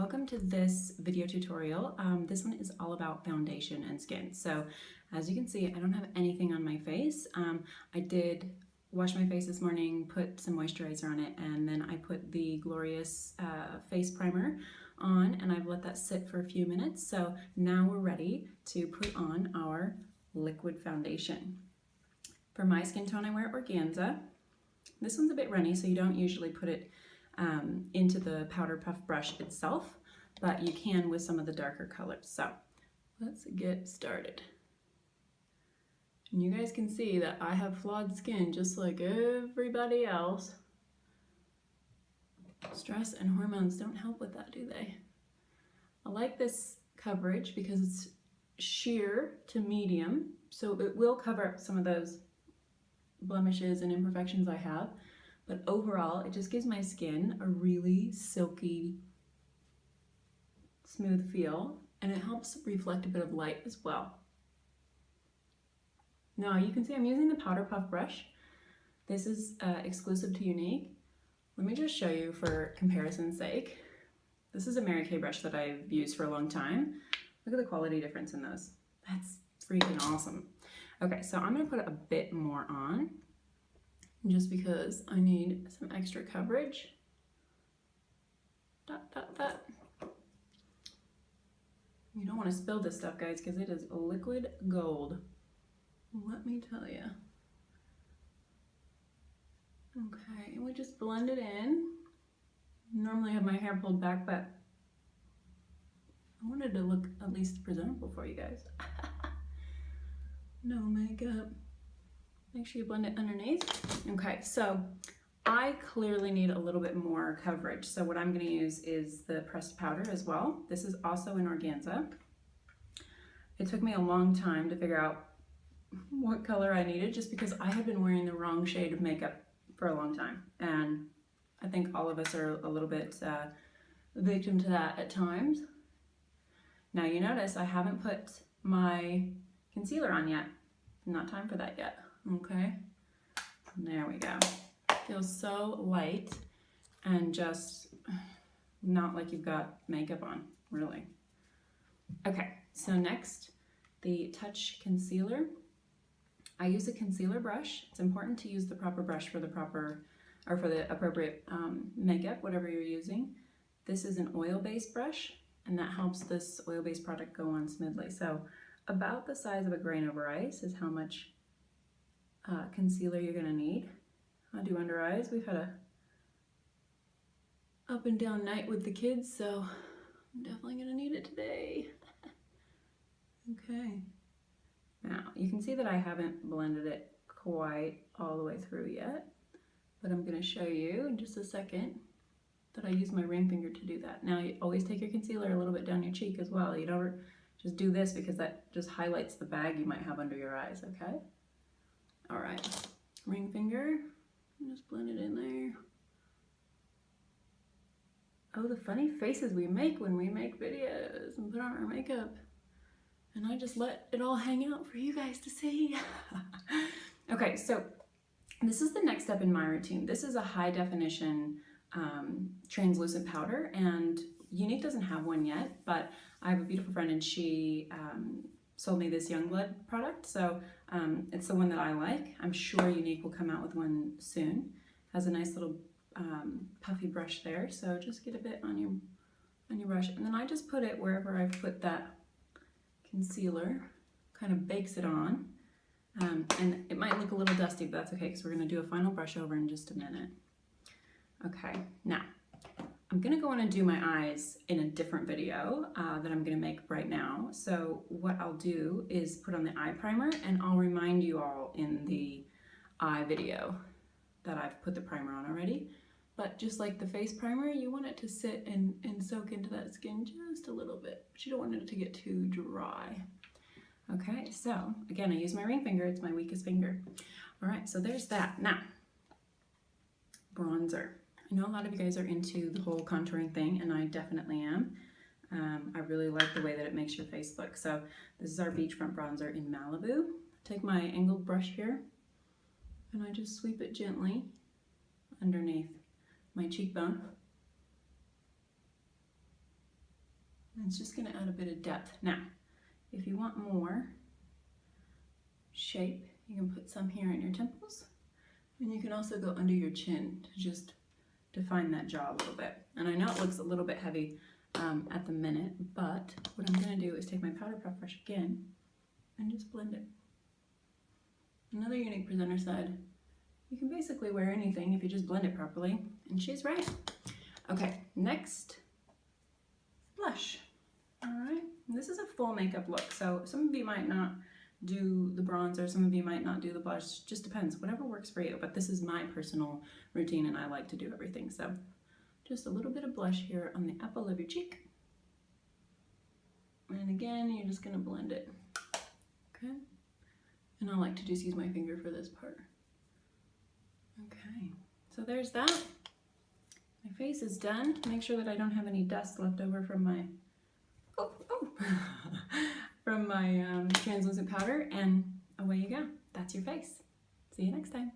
welcome to this video tutorial. This one is all about foundation and skin. So as you can see, I don't have anything on my face. I did wash my face this morning, put some moisturizer on it, and then I put the Glorious face primer on, and I've let that sit for a few minutes. So now we're ready to put on our liquid foundation. For my skin tone, I wear Organza. This one's a bit runny, so you don't usually put it into the powder puff brush itself, but you can with some of the darker colors. So let's get started. And you guys can see that I have flawed skin just like everybody else. Stress and hormones don't help with that, do they? I like this coverage because it's sheer to medium, so it will cover up some of those blemishes and imperfections I have. But overall, it just gives my skin a really silky, smooth feel, and it helps reflect a bit of light as well. Now you can see I'm using the powder puff brush. This is exclusive to Younique. Let me just show you for comparison's sake. This is a Mary Kay brush that I've used for a long time. Look at the quality difference in those. That's freaking awesome. Okay, so I'm gonna put a bit more on, just because I need some extra coverage. Dot, dot, dot. You don't want to spill this stuff, guys, because it is liquid gold. Let me tell you. Okay, and we just blend it in. Normally I have my hair pulled back, but I wanted to look at least presentable for you guys. No makeup. Make sure you blend it underneath. Okay, so I clearly need a little bit more coverage. So what I'm gonna use is the pressed powder as well. This is also in Organza. It took me a long time to figure out what color I needed, just because I had been wearing the wrong shade of makeup for a long time. And I think all of us are a little bit victim to that at times. Now you notice I haven't put my concealer on yet. Not time for that yet. Okay, there we go. Feels so light and just not like you've got makeup on, really. Okay, so next, the Touch Concealer. I use a concealer brush. It's important to use the proper brush for the proper, or for the appropriate makeup, whatever you're using. This is an oil-based brush, and that helps this oil-based product go on smoothly. So about the size of a grain over ice is how much concealer you're gonna need. I do under eyes. We've had a up and down night with the kids, so I'm definitely gonna need it today. Okay. Now you can see that I haven't blended it quite all the way through yet, but I'm gonna show you in just a second that I use my ring finger to do that. Now you always take your concealer a little bit down your cheek as well. You don't just do this because that just highlights the bag you might have under your eyes, okay? All right, ring finger, just blend it in there. Oh, the funny faces we make when we make videos and put on our makeup. And I just let it all hang out for you guys to see. Okay, so this is the next step in my routine. This is a high definition translucent powder, and Younique doesn't have one yet, but I have a beautiful friend and she sold me this Youngblood product, so it's the one that I like. I'm sure Younique will come out with one soon. Has a nice little puffy brush there, so just get a bit on your brush, and then I just put it wherever I've put that concealer, kind of bakes it on, and it might look a little dusty, but that's okay because we're going to do a final brush over in just a minute. Okay, now I'm gonna go on and do my eyes in a different video that I'm gonna make right now. So what I'll do is put on the eye primer, and I'll remind you all in the eye video that I've put the primer on already. But just like the face primer, you want it to sit and soak into that skin just a little bit, but you don't want it to get too dry. Okay, so again, I use my ring finger, it's my weakest finger. All right, so there's that. Now, bronzer. I know a lot of you guys are into the whole contouring thing, and I definitely am. I really like the way that it makes your face look. So this is our Beachfront Bronzer in Malibu. Take my angled brush here, and I just sweep it gently underneath my cheekbone. And it's just gonna add a bit of depth. Now, if you want more shape, you can put some here in your temples, and you can also go under your chin to just define that jaw a little bit. And I know it looks a little bit heavy at the minute, but what I'm gonna do is take my powder puff brush again and just blend it. Another unique presenter said, you can basically wear anything if you just blend it properly, and she's right. Okay, next, blush. All right, this is a full makeup look, so some of you might not do the bronzer, some of you might not do the blush, just depends, whatever works for you, but this is my personal routine and I like to do everything. So just a little bit of blush here on the apple of your cheek. And again, you're just gonna blend it, okay? And I like to just use my finger for this part. Okay, so there's that. My face is done. Make sure that I don't have any dust left over from my, from my translucent powder, and away you go. That's your face. See you next time.